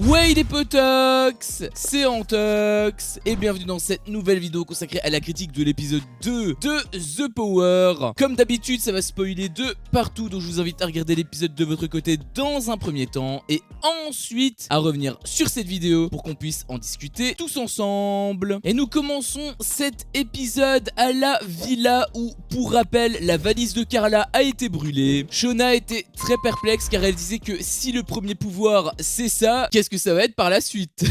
Ouais les potox, c'est Antox et bienvenue dans cette nouvelle vidéo consacrée à la critique de l'épisode 2 de The Power. Comme d'habitude ça va spoiler de partout, donc je vous invite à regarder l'épisode de votre côté dans un premier temps et ensuite à revenir sur cette vidéo pour qu'on puisse en discuter tous ensemble. Et nous commençons cet épisode à la villa où, pour rappel, la valise de Carla a été brûlée. Shona était très perplexe car elle disait que si le premier pouvoir c'est ça, qu'est-ce que ça va être par la suite?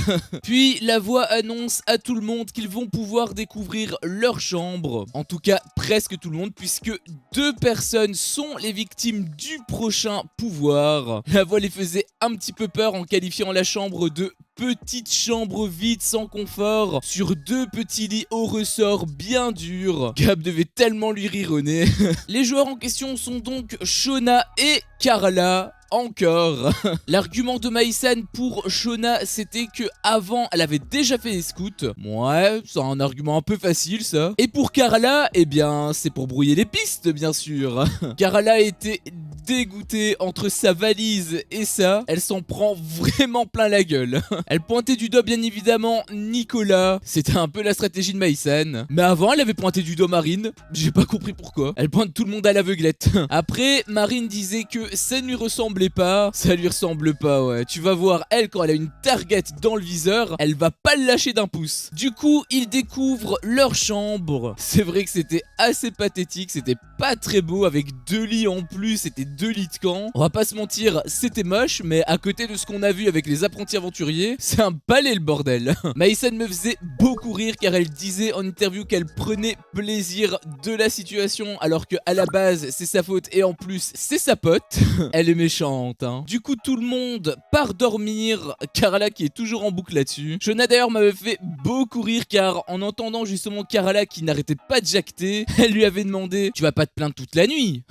Puis la voix annonce à tout le monde qu'ils vont pouvoir découvrir leur chambre. En tout cas presque tout le monde, puisque 2 personnes sont les victimes du prochain pouvoir. La voix les faisait un petit peu peur en qualifiant la chambre de petite chambre vide sans confort sur 2 petits lits au ressort bien durs. Gab devait tellement lui rire au nez. Les joueurs en question sont donc Shona et Carla. Encore. L'argument de Maïsan pour Shona, c'était que avant elle avait déjà fait les scouts. Ouais, c'est un argument un peu facile ça. Et pour Carla, eh bien c'est pour brouiller les pistes bien sûr. Carla était dégoûtée entre sa valise et ça. Elle s'en prend vraiment plein la gueule. Elle pointait du doigt bien évidemment Nicolas. C'était un peu la stratégie de Maïsan. Mais avant elle avait pointé du doigt Marine. J'ai pas compris pourquoi. Elle pointe tout le monde à l'aveuglette. Après Marine disait que ça ne lui ressemblait pas. Ça lui ressemble pas, ouais. Tu vas voir, elle, quand elle a une target dans le viseur, elle va pas le lâcher d'un pouce. Du coup, ils découvrent leur chambre. C'est vrai que c'était assez pathétique, c'était pas très beau, avec 2 lits en plus, c'était 2 lits de camp. On va pas se mentir, c'était moche, mais à côté de ce qu'on a vu avec les apprentis aventuriers, c'est un palais le bordel. Maïsan me faisait beaucoup rire car elle disait en interview qu'elle prenait plaisir de la situation, alors que à la base, c'est sa faute et en plus, c'est sa pote. Elle est méchante. Hein. Du coup tout le monde part dormir, Carla qui est toujours en boucle là-dessus. Shona d'ailleurs m'avait fait beaucoup rire car en entendant justement Carla qui n'arrêtait pas de jacter, elle lui avait demandé: tu vas pas te plaindre toute la nuit?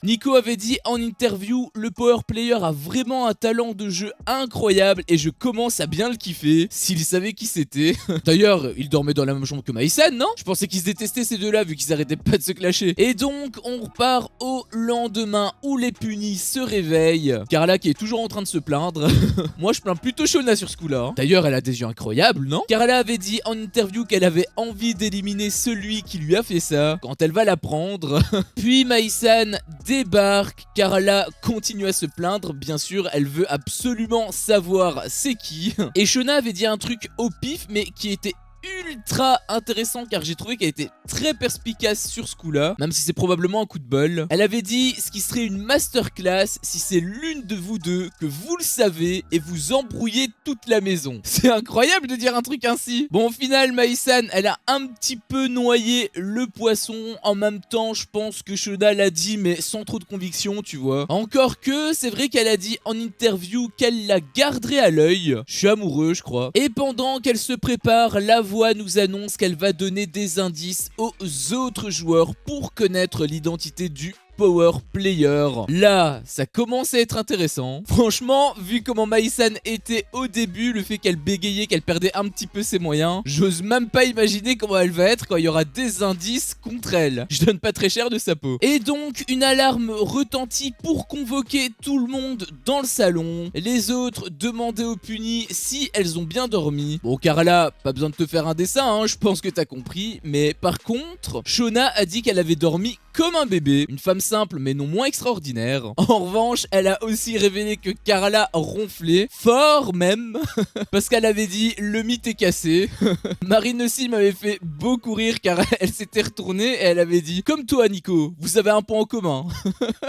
Nico avait dit en interview: le power player a vraiment un talent de jeu incroyable et je commence à bien le kiffer. S'il savait qui c'était. D'ailleurs il dormait dans la même chambre que Maïsan, non? Je pensais qu'ils se détestaient ces deux-là vu qu'ils arrêtaient pas de se clasher. Et donc on repart au lendemain où les punis se réveillent. Carla qui est toujours en train de se plaindre. Moi je plains plutôt Shona sur ce coup là. D'ailleurs elle a des yeux incroyables, non? Carla avait dit en interview qu'elle avait envie d'éliminer celui qui lui a fait ça quand elle va la prendre. Puis Maïsan débarque. Carla continue à se plaindre. Bien sûr elle veut absolument savoir c'est qui. Et Shona avait dit un truc au pif mais qui était ultra intéressant car j'ai trouvé qu'elle était très perspicace sur ce coup là, même si c'est probablement un coup de bol. Elle avait dit ce qui serait une masterclass si c'est l'une de vous deux que vous le savez et vous embrouillez toute la maison. C'est incroyable de dire un truc ainsi. Bon au final Maïsan elle a un petit peu noyé le poisson. En même temps je pense que Shona l'a dit mais sans trop de conviction tu vois. Encore que c'est vrai qu'elle a dit en interview qu'elle la garderait à l'œil. Je suis amoureux je crois. Et pendant qu'elle se prépare, la voix nous annonce qu'elle va donner des indices aux autres joueurs pour connaître l'identité du power player. Là, ça commence à être intéressant. Franchement, vu comment Maïsan était au début, le fait qu'elle bégayait, qu'elle perdait un petit peu ses moyens, j'ose même pas imaginer comment elle va être quand il y aura des indices contre elle. Je donne pas très cher de sa peau. Et donc, une alarme retentit pour convoquer tout le monde dans le salon. Les autres demandaient aux punis si elles ont bien dormi. Bon, Carla, pas besoin de te faire un dessin, hein, je pense que t'as compris. Mais par contre, Shona a dit qu'elle avait dormi comme un bébé, une femme simple mais non moins extraordinaire. En revanche, elle a aussi révélé que Carla ronflait, fort même, parce qu'elle avait dit le mythe est cassé. Marine aussi m'avait fait beaucoup rire car elle s'était retournée et elle avait dit: comme toi Nico, vous avez un point en commun.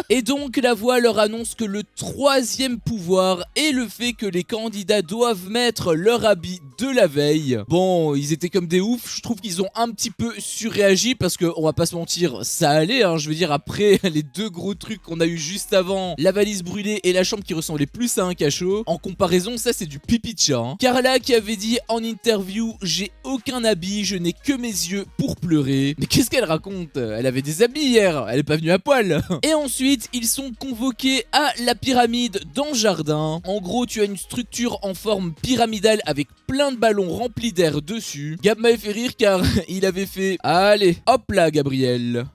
Et donc la voix leur annonce que le 3e pouvoir est le fait que les candidats doivent mettre leur habit de la veille. Bon, ils étaient comme des oufs, je trouve qu'ils ont un petit peu surréagi parce que, on va pas se mentir, ça allait hein, je veux dire après les 2 gros trucs qu'on a eu juste avant, la valise brûlée et la chambre qui ressemblait plus à un cachot, en comparaison ça c'est du pipi de chat hein. Carla qui avait dit en interview: j'ai aucun habit, je n'ai que mes yeux pour pleurer. Mais qu'est-ce qu'elle raconte? Elle avait des habits hier, elle est pas venue à poil. Et ensuite ils sont convoqués à la pyramide dans le jardin. En gros tu as une structure en forme pyramidale avec plein de ballons remplis d'air dessus. Gab m'avait fait rire car il avait fait: allez hop là Gabriel.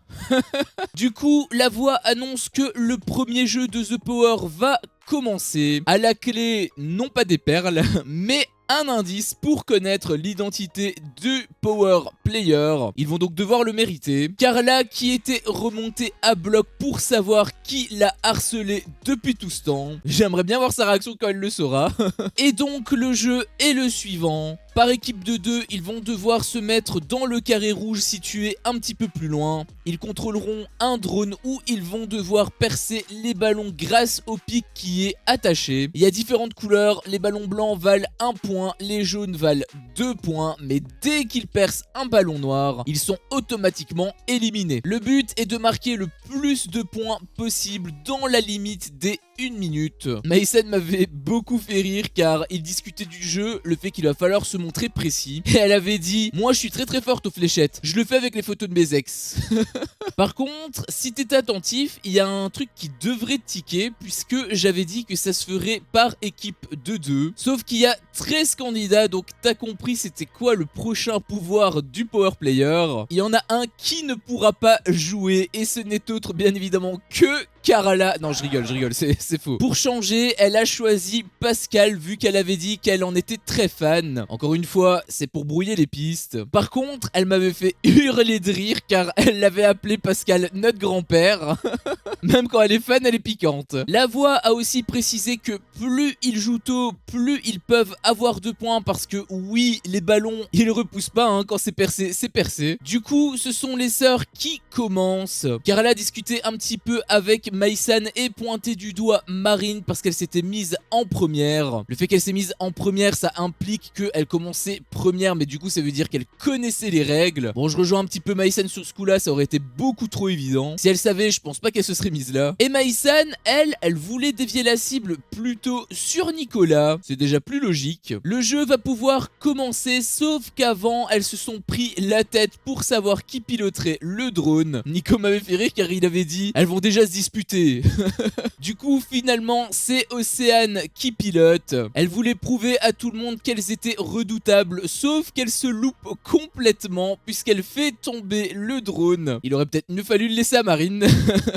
Du coup, la voix annonce que le premier jeu de The Power va commencer. À la clé, non pas des perles, mais un indice pour connaître l'identité du Power Player. Ils vont donc devoir le mériter. Carla qui était remontée à bloc pour savoir qui l'a harcelé depuis tout ce temps. J'aimerais bien voir sa réaction quand elle le saura. Et donc le jeu est le suivant. Par équipe de 2, ils vont devoir se mettre dans le carré rouge situé un petit peu plus loin. Ils contrôleront un drone où ils vont devoir percer les ballons grâce au pic qui est attaché. Il y a différentes couleurs, les ballons blancs valent 1 point, les jaunes valent 2 points, mais dès qu'ils percent un ballon noir, ils sont automatiquement éliminés. Le but est de marquer le plus de points possible dans la limite des 1 minute. Mason m'avait beaucoup fait rire car il discutait du jeu, le fait qu'il va falloir se montrer précis. Et elle avait dit, moi je suis très forte aux fléchettes, je le fais avec les photos de mes ex. Par contre, si t'es attentif, il y a un truc qui devrait te tiquer puisque j'avais dit que ça se ferait par équipe de 2. Sauf qu'il y a 13 candidats, donc t'as compris c'était quoi le prochain pouvoir du Power Player. Il y en a un qui ne pourra pas jouer et ce n'est autre bien évidemment que Carla. Non, je rigole, c'est faux. Pour changer, elle a choisi Pascal vu qu'elle avait dit qu'elle en était très fan. Encore une fois, c'est pour brouiller les pistes. Par contre, elle m'avait fait hurler de rire car elle l'avait appelé Pascal notre grand-père. Même quand elle est fan, elle est piquante. La voix a aussi précisé que plus ils jouent tôt, plus ils peuvent avoir 2 points parce que oui, les ballons, ils repoussent pas hein, quand c'est percé, c'est percé. Du coup, ce sont les sœurs qui commencent. Carla a discuté un petit peu avec Maïsan et pointé du doigt Marine parce qu'elle s'était mise en première. Le fait qu'elle s'est mise en première, ça implique qu'elle commençait première, mais du coup ça veut dire qu'elle connaissait les règles. Bon, je rejoins un petit peu Maïsan sur ce coup-là, ça aurait été beaucoup trop évident. Si elle savait, je pense pas qu'elle se serait mise là. Et Maïsan, elle voulait dévier la cible plutôt sur Nicolas. C'est déjà plus logique. Le jeu va pouvoir commencer, sauf qu'avant, elles se sont pris la tête pour savoir qui piloterait le drone. Nico m'avait fait rire car il avait dit, elles vont déjà se disputer. Du coup, finalement, c'est Océane qui pilote. Elle voulait prouver à tout le monde qu'elles étaient redoutables, sauf qu'elle se loupe complètement puisqu'elle fait tomber le drone. Il aurait peut-être mieux fallu le laisser à Marine.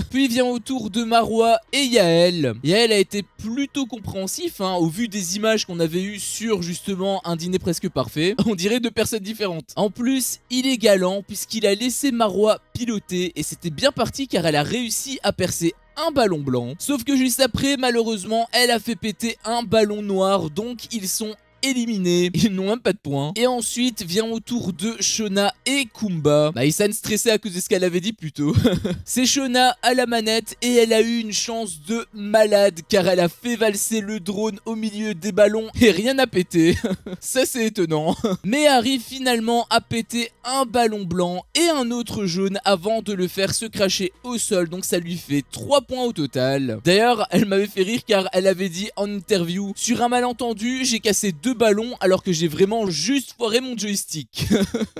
Puis vient au tour de Marois et Yael. Yael a été plutôt compréhensif, hein, au vu des images qu'on avait eues sur justement un dîner presque parfait. On dirait 2 personnes différentes. En plus, il est galant puisqu'il a laissé Marois piloter et c'était bien parti car elle a réussi à percer un ballon blanc. Sauf que juste après, malheureusement, elle a fait péter un ballon noir, donc ils sont éliminés, ils n'ont même pas de points. Et ensuite vient au tour de Shona et Kumba. Maïsan stressé à cause de ce qu'elle avait dit plus tôt. C'est Shona à la manette et elle a eu une chance de malade car elle a fait valser le drone au milieu des ballons et rien n'a pété. Ça c'est étonnant. Mais arrive finalement à péter un ballon blanc et un autre jaune avant de le faire se cracher au sol, donc ça lui fait 3 points au total. D'ailleurs, elle m'avait fait rire car elle avait dit en interview, sur un malentendu, j'ai cassé 2 ballons alors que j'ai vraiment juste foiré mon joystick.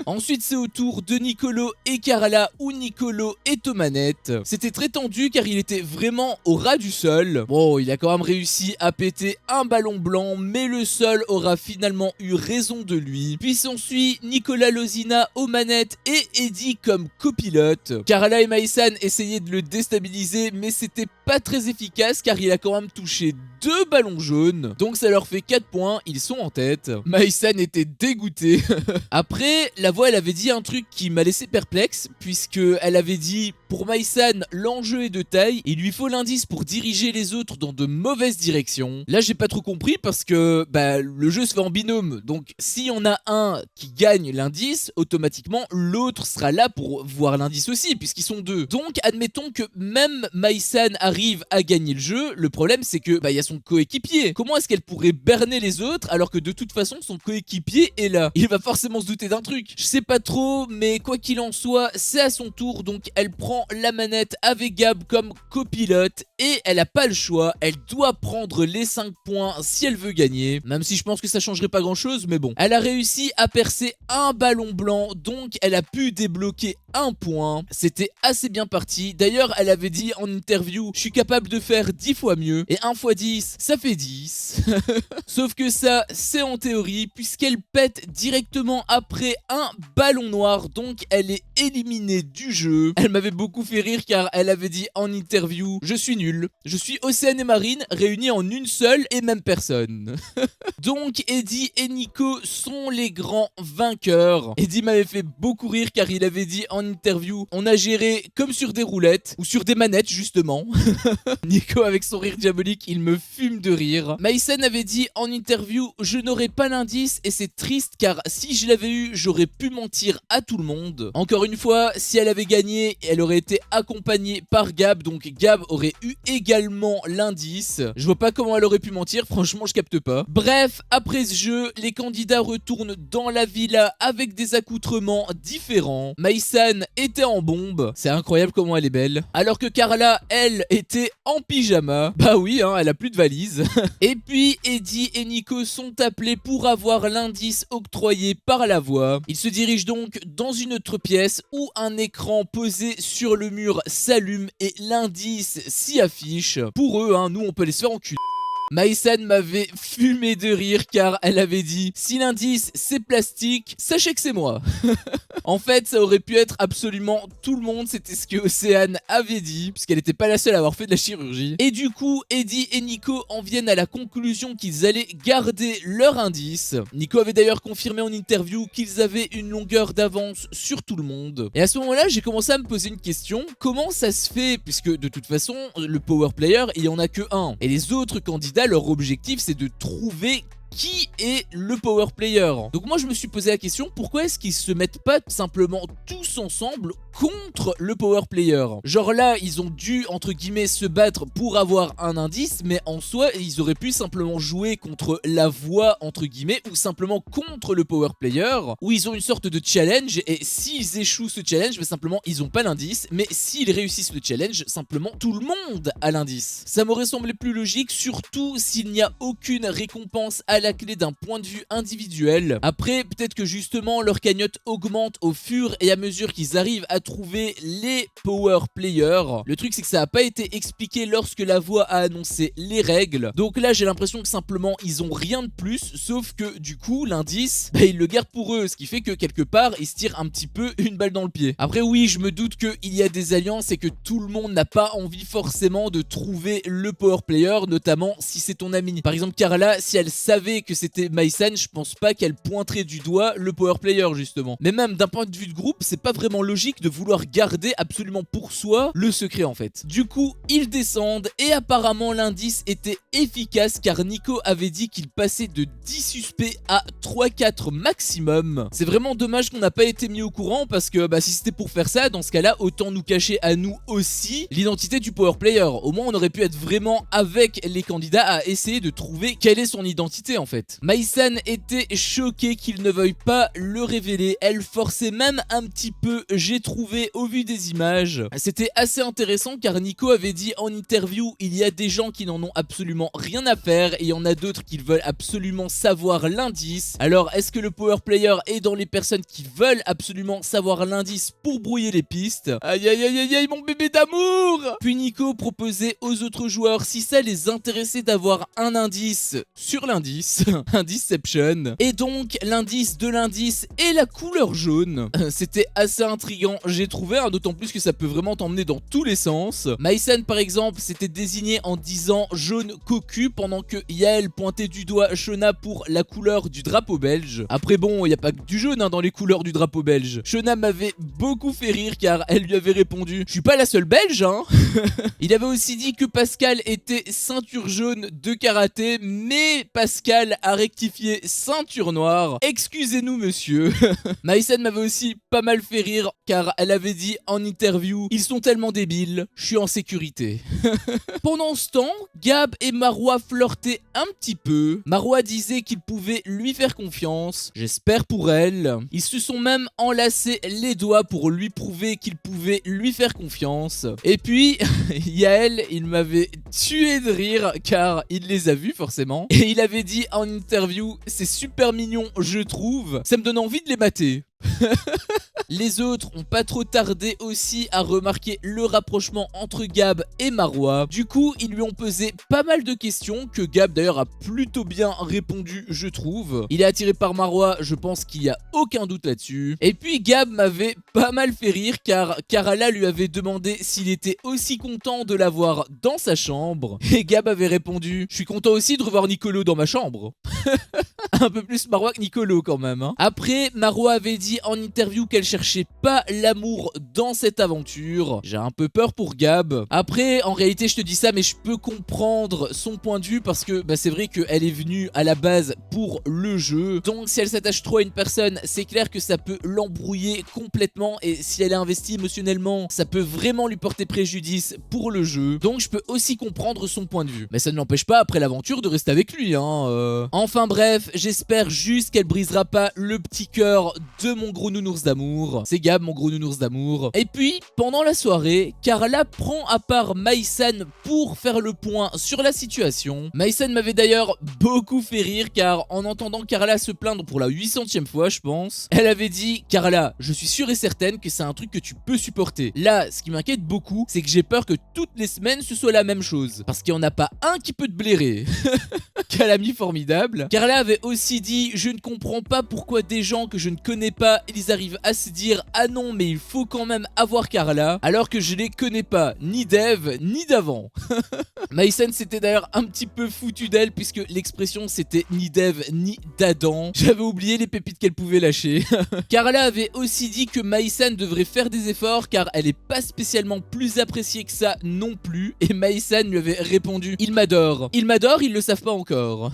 Ensuite c'est au tour de Nicolo et Carla où Nicolo est aux manettes. C'était très tendu car il était vraiment au ras du sol. Bon, il a quand même réussi à péter un ballon blanc mais le sol aura finalement eu raison de lui. Puis s'ensuit Nicolas Lozina aux manettes et Eddie comme copilote. Carla et Maïsan essayaient de le déstabiliser mais c'était pas très efficace car il a quand même touché 2 ballons jaunes. Donc ça leur fait 4 points, ils sont en tête. Maïsan était dégoûté. Après, la voix elle avait dit un truc qui m'a laissé perplexe puisque elle avait dit pour Maïsan l'enjeu est de taille, il lui faut l'indice pour diriger les autres dans de mauvaises directions. Là j'ai pas trop compris parce que le jeu se fait en binôme, donc s'il y en a un qui gagne l'indice, automatiquement l'autre sera là pour voir l'indice aussi puisqu'ils sont 2. Donc admettons que même Maïsan arrive à gagner le jeu, le problème c'est que il y a son coéquipier. Comment est-ce qu'elle pourrait berner les autres alors que de toute façon son coéquipier est là? Il va forcément se douter d'un truc. Je sais pas trop, mais quoi qu'il en soit, c'est à son tour, donc elle prend la manette avec Gab comme copilote et elle a pas le choix, elle doit prendre les 5 points si elle veut gagner, même si je pense que ça changerait pas grand chose, mais bon. Elle a réussi à percer un ballon blanc, donc elle a pu débloquer 1 point. C'était assez bien parti. D'ailleurs, elle avait dit en interview, je suis capable de faire 10 fois mieux. Et 1 x 10, ça fait 10. Sauf que ça, c'est en théorie, puisqu'elle pète directement après un ballon noir. Donc, elle est éliminée du jeu. Elle m'avait beaucoup fait rire car elle avait dit en interview, je suis nul. Je suis Océane et Marine réunis en une seule et même personne. Donc, Eddie et Nico sont les grands vainqueurs. Eddie m'avait fait beaucoup rire car il avait dit en interview, on a géré comme sur des roulettes ou sur des manettes justement. Nico avec son rire diabolique, il me fume de rire. Maïsen avait dit en interview, je n'aurai pas l'indice et c'est triste car si je l'avais eu, j'aurais pu mentir à tout le monde. Encore une fois, si elle avait gagné, elle aurait été accompagnée par Gab, donc Gab aurait eu également l'indice. Je vois pas comment elle aurait pu mentir, franchement je capte pas. Bref, après ce jeu, les candidats retournent dans la villa avec des accoutrements différents. Maïsan était en bombe, c'est incroyable comment elle est belle. Alors que Carla, elle, était en pyjama. Bah oui, hein, elle a plus de valise. Et puis, Eddie et Nico sont appelés pour avoir l'indice octroyé par la voix. Ils se dirigent donc dans une autre pièce où un écran posé sur le mur s'allume et l'indice s'y affiche. Pour eux, hein, nous on peut les se faire enculer. Maïsan m'avait fumé de rire car elle avait dit « Si l'indice c'est plastique, sachez que c'est moi ». En fait, ça aurait pu être absolument tout le monde, c'était ce que Océane avait dit, puisqu'elle n'était pas la seule à avoir fait de la chirurgie. Et du coup, Eddie et Nico en viennent à la conclusion qu'ils allaient garder leur indice. Nico avait d'ailleurs confirmé en interview qu'ils avaient une longueur d'avance sur tout le monde. Et à ce moment-là, j'ai commencé à me poser une question, comment ça se fait, puisque de toute façon, le power player, il n'y en a que un. Et les autres candidats, leur objectif, c'est de trouver qui est le power player. Donc moi je me suis posé la question, pourquoi est-ce qu'ils se mettent pas simplement tous ensemble contre le power player? Genre là ils ont dû entre guillemets se battre pour avoir un indice, mais en soi ils auraient pu simplement jouer contre la voix entre guillemets ou simplement contre le power player, où ils ont une sorte de challenge et s'ils échouent ce challenge, bah, simplement ils ont pas l'indice, mais s'ils réussissent le challenge, simplement tout le monde a l'indice. Ça m'aurait semblé plus logique, surtout s'il n'y a aucune récompense à la clé d'un point de vue individuel. Après, peut-être que justement leur cagnotte augmente au fur et à mesure qu'ils arrivent à trouver les power players. Le truc c'est que ça n'a pas été expliqué lorsque la voix a annoncé les règles. Donc là j'ai l'impression que simplement ils ont rien de plus, sauf que du coup l'indice, bah, ils le gardent pour eux, ce qui fait que quelque part ils se tirent un petit peu une balle dans le pied. Après oui, je me doute qu'il y a des alliances et que tout le monde n'a pas envie forcément de trouver le power player, notamment si c'est ton ami. Par exemple Carla, si elle savait que c'était Maïsan, je pense pas qu'elle pointerait du doigt le power player justement. Mais même d'un point de vue de groupe, c'est pas vraiment logique de vouloir garder absolument pour soi le secret en fait. Du coup, ils descendent et apparemment l'indice était efficace car Nico avait dit qu'il passait de 10 suspects à 3-4 maximum. C'est vraiment dommage qu'on n'a pas été mis au courant parce que bah, si c'était pour faire ça, dans ce cas-là, autant nous cacher à nous aussi l'identité du power player. Au moins on aurait pu être vraiment avec les candidats à essayer de trouver quelle est son identité en fait. Maïsan était choquée qu'il ne veuille pas le révéler, elle forçait même un petit peu, j'ai trouvé au vu des images. C'était assez intéressant car Nico avait dit en interview, il y a des gens qui n'en ont absolument rien à faire et il y en a d'autres qui veulent absolument savoir l'indice. Alors est-ce que le power player est dans les personnes qui veulent absolument savoir l'indice pour brouiller les pistes? Aïe aïe aïe aïe aïe mon bébé d'amour. Puis Nico proposait aux autres joueurs si ça les intéressait d'avoir un indice sur l'indice. Indiceception. Et donc l'indice de l'indice est la couleur jaune. C'était assez intriguant, j'ai trouvé, hein, d'autant plus que ça peut vraiment t'emmener dans tous les sens. Maïsan par exemple s'était désigné en disant jaune cocu, pendant que Yael pointait du doigt Shona pour la couleur du drapeau belge. Après bon, il n'y a pas que du jaune hein, dans les couleurs du drapeau belge. Shona m'avait beaucoup fait rire car elle lui avait répondu, je suis pas la seule belge hein. Il avait aussi dit que Pascal était ceinture jaune de karaté, mais Pascal a rectifié ceinture noire. Excusez-nous monsieur. Maïsan m'avait aussi pas mal fait rire car elle avait dit en interview, ils sont tellement débiles, je suis en sécurité. Pendant ce temps, Gab et Marois flirtaient un petit peu. Marois disait qu'il pouvait lui faire confiance, j'espère pour elle. Ils se sont même enlacés les doigts pour lui prouver qu'il pouvait lui faire confiance. Et puis, Yael, il m'avait tué de rire car il les a vus forcément. Et il avait dit en interview, c'est super mignon je trouve, ça me donne envie de les mater. Les autres ont pas trop tardé aussi à remarquer le rapprochement entre Gab et Marwa. Du coup, ils lui ont posé pas mal de questions que Gab d'ailleurs a plutôt bien répondu, je trouve. Il est attiré par Marwa, je pense qu'il y a aucun doute là-dessus. Et puis Gab m'avait pas mal fait rire car Karala lui avait demandé s'il était aussi content de la voir dans sa chambre. Et Gab avait répondu: je suis content aussi de revoir Nicolo dans ma chambre. Un peu plus Marwa que Nicolo quand même, hein. Après, Marwa avait dit en interview qu'elle cherchait pas l'amour dans cette aventure. J'ai un peu peur pour Gab. Après, en réalité, je te dis ça, mais je peux comprendre son point de vue parce que c'est vrai qu'elle est venue à la base pour le jeu. Donc, si elle s'attache trop à une personne, c'est clair que ça peut l'embrouiller complètement. Et si elle est investie émotionnellement, ça peut vraiment lui porter préjudice pour le jeu. Donc, je peux aussi comprendre son point de vue. Mais ça ne l'empêche pas, après l'aventure, de rester avec lui, hein. Enfin bref, j'espère juste qu'elle brisera pas le petit cœur de mon gros nounours d'amour. C'est Gab, mon gros nounours d'amour. Et puis, pendant la soirée, Karla prend à part Maïsan pour faire le point sur la situation. Maïsan m'avait d'ailleurs beaucoup fait rire car en entendant Karla se plaindre pour la 800e fois, je pense, elle avait dit: Karla, je suis sûre et certaine que c'est un truc que tu peux supporter. Là, ce qui m'inquiète beaucoup, c'est que j'ai peur que toutes les semaines ce soit la même chose. Parce qu'il n'y en a pas un qui peut te blairer. Calamie formidable. Karla avait aussi dit: je ne comprends pas pourquoi des gens que je ne connais pas, ils arrivent à se dire ah non mais il faut quand même avoir Karla, alors que je les connais pas, ni d'Eve, ni d'avant. Maïsan s'était d'ailleurs un petit peu foutu d'elle puisque l'expression c'était ni d'Eve, ni d'Adam. J'avais oublié les pépites qu'elle pouvait lâcher. Karla avait aussi dit que Maïsan devrait faire des efforts car elle est pas spécialement plus appréciée que ça non plus. Et Maïsan lui avait répondu: il m'adore. Il m'adore, ils le savent pas encore.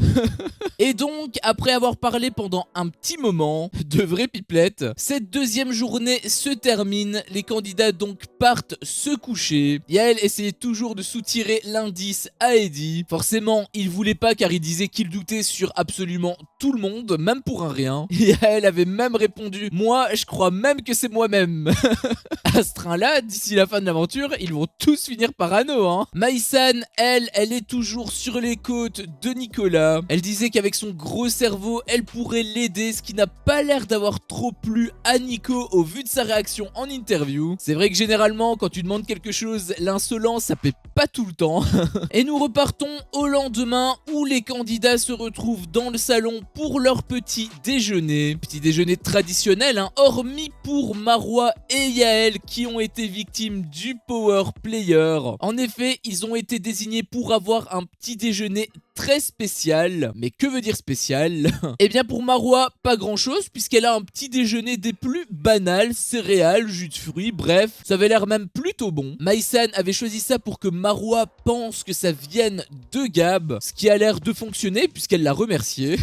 Et donc, après avoir parlé pendant un petit moment, de vraies pipelettes, cette deuxième journée se termine, les candidats donc partent se coucher. Yael essayait toujours de soutirer l'indice à Eddie. Forcément, il voulait pas car il disait qu'il doutait sur absolument tout le monde, même pour un rien. Yael avait même répondu: moi, je crois même que c'est moi-même. À ce train-là, d'ici la fin de l'aventure, ils vont tous finir parano, hein. Maïsan, elle est toujours sur les côtes de Nicolas. Elle disait qu'avec son gros cerveau, elle pourrait l'aider, ce qui n'a pas l'air d'avoir trop plu à Nico au vu de sa réaction en interview. C'est vrai que généralement, quand tu demandes quelque chose, l'insolence, ça paie pas tout le temps. Et nous repartons au lendemain où les candidats se retrouvent dans le salon pour leur petit déjeuner. Petit déjeuner traditionnel, hein, hormis pour Marwa et Yael qui ont été victimes du Power Player. En effet, ils ont été désignés pour avoir un petit déjeuner très spécial. Mais que veut dire spécial? Eh bien pour Marwa, pas grand chose puisqu'elle a un petit déjeuner des plus banals, céréales, jus de fruits, bref, ça avait l'air même plutôt bon. Maïsan avait choisi ça pour que Marwa pense que ça vienne de Gab, ce qui a l'air de fonctionner puisqu'elle l'a remercié.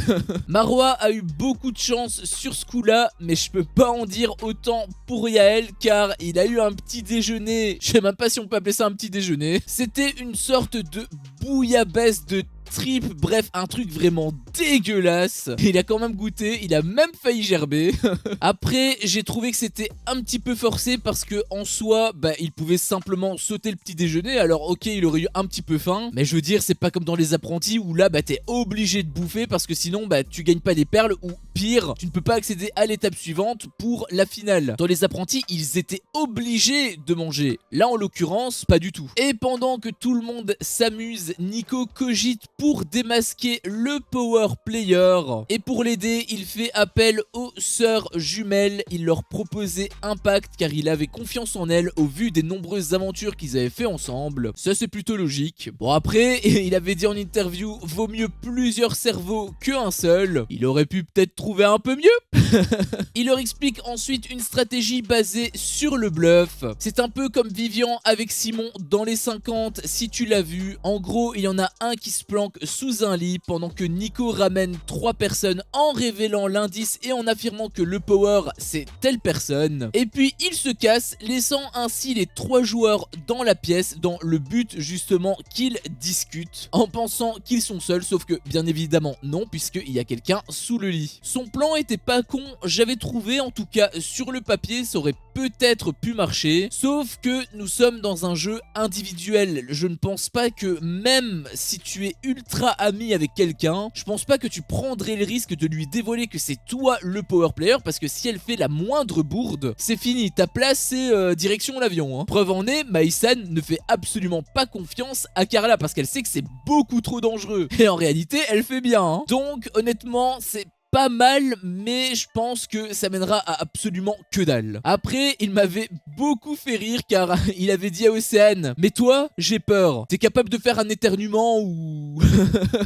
Marwa a eu beaucoup de chance sur ce coup-là, mais je peux pas en dire autant pour Yael car il a eu un petit déjeuner, je sais même pas si on peut appeler ça un petit déjeuner. C'était une sorte de bouillabaisse de trip, bref, un truc vraiment dégueulasse. Il a quand même goûté, il a même failli gerber. Après, j'ai trouvé que c'était un petit peu forcé parce que en soi, il pouvait simplement sauter le petit déjeuner. Alors ok, il aurait eu un petit peu faim, mais je veux dire, c'est pas comme dans les apprentis où là, t'es obligé de bouffer parce que sinon, tu gagnes pas des perles ou pire, tu ne peux pas accéder à l'étape suivante pour la finale. Dans les apprentis, ils étaient obligés de manger. Là, en l'occurrence, pas du tout. Et pendant que tout le monde s'amuse, Nico cogite pour démasquer le Power Player. Et pour l'aider, il fait appel aux sœurs jumelles. Il leur proposait un pacte car il avait confiance en elles au vu des nombreuses aventures qu'ils avaient fait ensemble. Ça, c'est plutôt logique. Bon, après, il avait dit en interview: vaut mieux plusieurs cerveaux qu'un seul. Il aurait pu peut-être trouver un peu mieux. Il leur explique ensuite une stratégie basée sur le bluff. C'est un peu comme Vivian avec Simon dans les 50, si tu l'as vu. En gros, il y en a un qui se planque sous un lit pendant que Nico ramène 3 personnes en révélant l'indice et en affirmant que le power c'est telle personne. Et puis il se casse, laissant ainsi les 3 joueurs dans la pièce dans le but justement qu'ils discutent en pensant qu'ils sont seuls, sauf que bien évidemment non puisqu'il y a quelqu'un sous le lit. Son plan était pas con, j'avais trouvé, en tout cas sur le papier, ça aurait peut-être pu marcher, sauf que nous sommes dans un jeu individuel. Je ne pense pas que même si tu es ultra ami avec quelqu'un, je pense pas que tu prendrais le risque de lui dévoiler que c'est toi le power player, parce que si elle fait la moindre bourde, c'est fini, ta place c'est direction l'avion, hein. Preuve en est, Maïsan ne fait absolument pas confiance à Carla parce qu'elle sait que c'est beaucoup trop dangereux. Et en réalité, elle fait bien, hein. Donc honnêtement, c'est pas mal, mais je pense que ça mènera à absolument que dalle. Après, il m'avait beaucoup fait rire car il avait dit à Océane: mais toi, j'ai peur. T'es capable de faire un éternuement ou...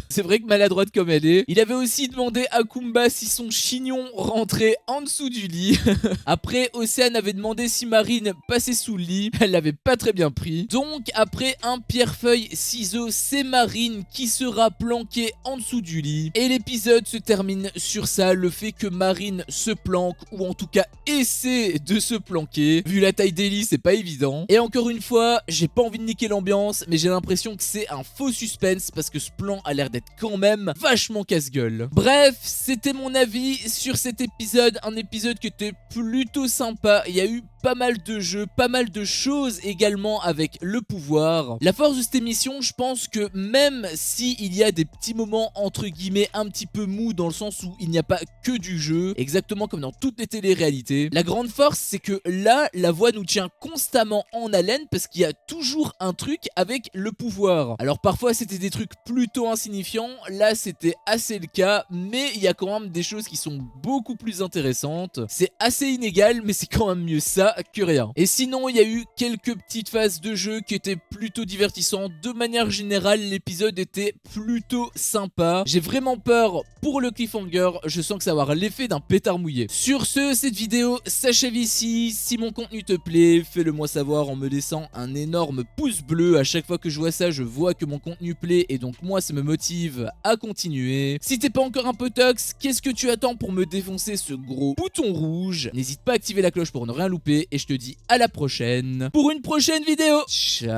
C'est vrai que maladroite comme elle est. Il avait aussi demandé à Kumba si son chignon rentrait en dessous du lit. Après, Océane avait demandé si Marine passait sous le lit. Elle l'avait pas très bien pris. Donc, après un pierre-feuille-ciseau, c'est Marine qui sera planquée en dessous du lit. Et l'épisode se termine sur ça, le fait que Marine se planque, ou en tout cas essaie de se planquer. Vu la taille des lits, c'est pas évident. Et encore une fois, j'ai pas envie de niquer l'ambiance, mais j'ai l'impression que c'est un faux suspense parce que ce plan a l'air d'être quand même vachement casse-gueule. Bref, c'était mon avis sur cet épisode, un épisode qui était plutôt sympa. Il y a eu pas mal de jeux, pas mal de choses également avec le pouvoir. La force de cette émission, je pense que même s'il y a des petits moments entre guillemets un petit peu mous dans le sens où il n'y a pas que du jeu, exactement comme dans toutes les télé-réalités, la grande force c'est que là, la voix nous tient constamment en haleine parce qu'il y a toujours un truc avec le pouvoir. Alors parfois c'était des trucs plutôt insignifiants, là c'était assez le cas, mais il y a quand même des choses qui sont beaucoup plus intéressantes. C'est assez inégal, mais c'est quand même mieux ça que rien. Et sinon, il y a eu quelques petites phases de jeu qui étaient plutôt divertissantes. De manière générale, l'épisode était plutôt sympa. J'ai vraiment peur pour le cliffhanger. Je sens que ça va avoir l'effet d'un pétard mouillé. Sur ce, cette vidéo s'achève ici. Si mon contenu te plaît, fais-le moi savoir en me laissant un énorme pouce bleu. À chaque fois que je vois ça, je vois que mon contenu plaît et donc moi, ça me motive à continuer. Si t'es pas encore un peu tox, qu'est-ce que tu attends pour me défoncer ce gros bouton rouge? N'hésite pas à activer la cloche pour ne rien louper. Et je te dis à la prochaine pour une prochaine vidéo. Ciao.